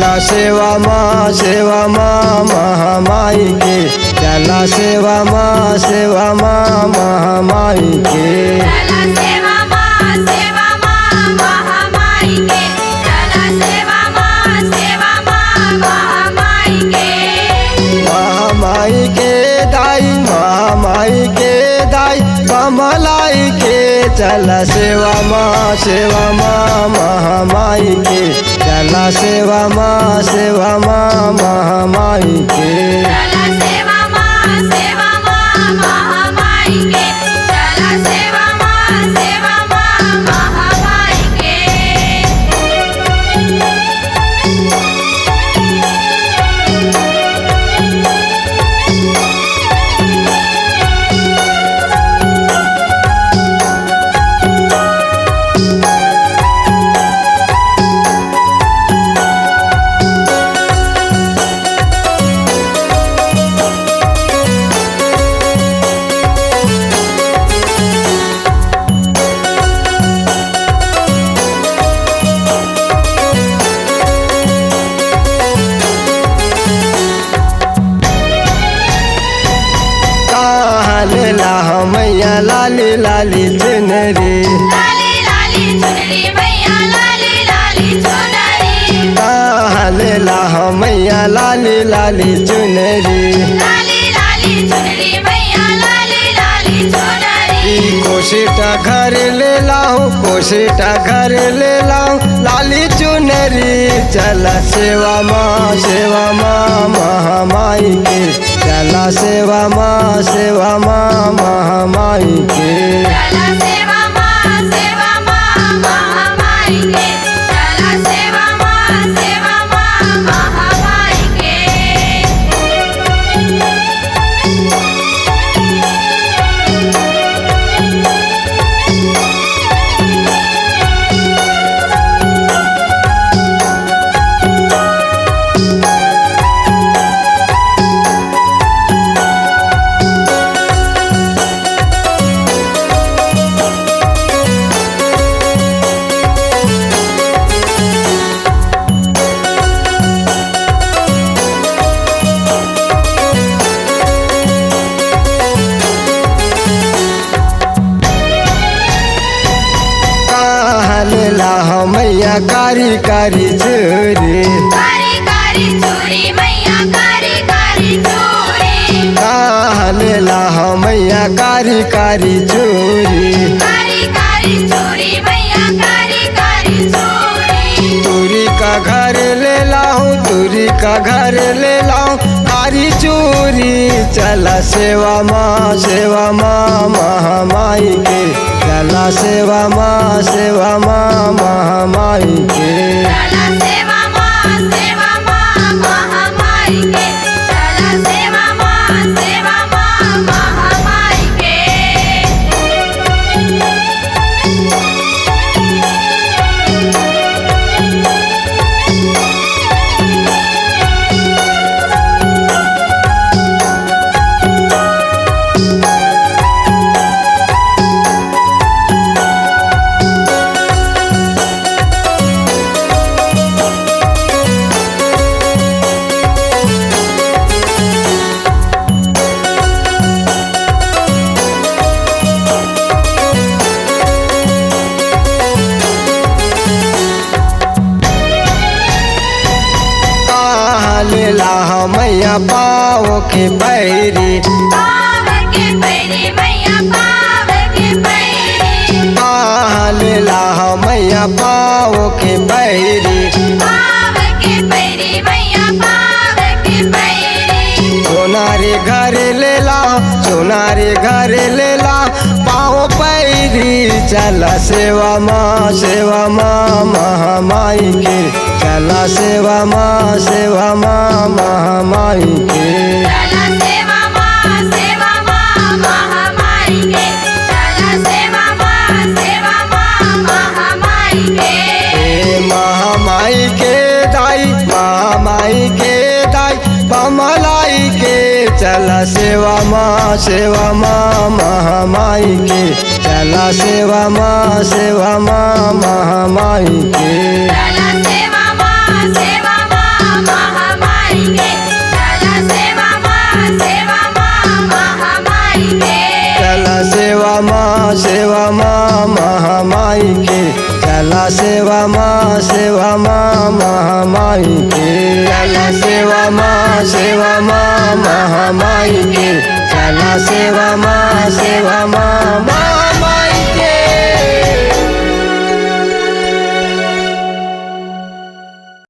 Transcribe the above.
चला सेवा माँ महामाई के, चला सेवा माँ महामाई के। चला सेवा माँ महामाई के, चला सेवा माँ महामाई के। महामाई के दाई कमलाई के, चला सेवा माँ महामाई के, चला सेवा माँ महामाई के। चला सेवा माँ महामाई के, चला सेवा माँ महामाई के। लेला मैया लाली लाली चुनरी, लाली लाली चुनरी मैया, लाली लाली चुनरी। लेला मैया लाली लाली चुनरी, लाली लाली चुनरी मैया, लाली लाली चुनरी। कोशिटा घर ले लाऊं, कोशिटा घर ले लाऊं लाली चुनरी। चला सेवा माँ महामाई के, चला सेवा माँ महामाई के। चला सेवा माँ महामाई के, चला सेवा माँ महामाई के। लेला मैया कारी कारी चूरी, कारी कारी चूड़ी मैया, कारी कारी चूड़ी। लेला मैया कारी कारी चूरी। कारी कारी चूड़ी मैया, कारी कारी चूड़ी। तुरी का घर ले लाऊं, तुरी का घर ले लाऊं कारी चूरी। चला सेवा माँ महामाई के, चला सेवा माँ महामाई के। चला सेवा माँ महामाई के, चला सेवा माँ महामाई के। लेला मैया पाँव के पैरी, पाव के पैरी मैया, पाव के पैरी। लेला मैया पाँव के पैरी। पाव के पैरी मैया, पाव के पैरी। सोनारी घर ले ला, सोनारी घर ले ला पाँव पैरी। चला सेवा माँ महामाई के, चला सेवा माँ महामाई के। चला सेवा माँ महामाई के, चला सेवा माँ महामाई के। महामाई के दाई कमलाई के, चला सेवा माँ महामाई के, चला सेवा माँ महामाई के। चला सेवा माँ सेवा माँ महामाई के चला सेवा माँ महामाई के चला सेवा माँ महामाई के चला सेवा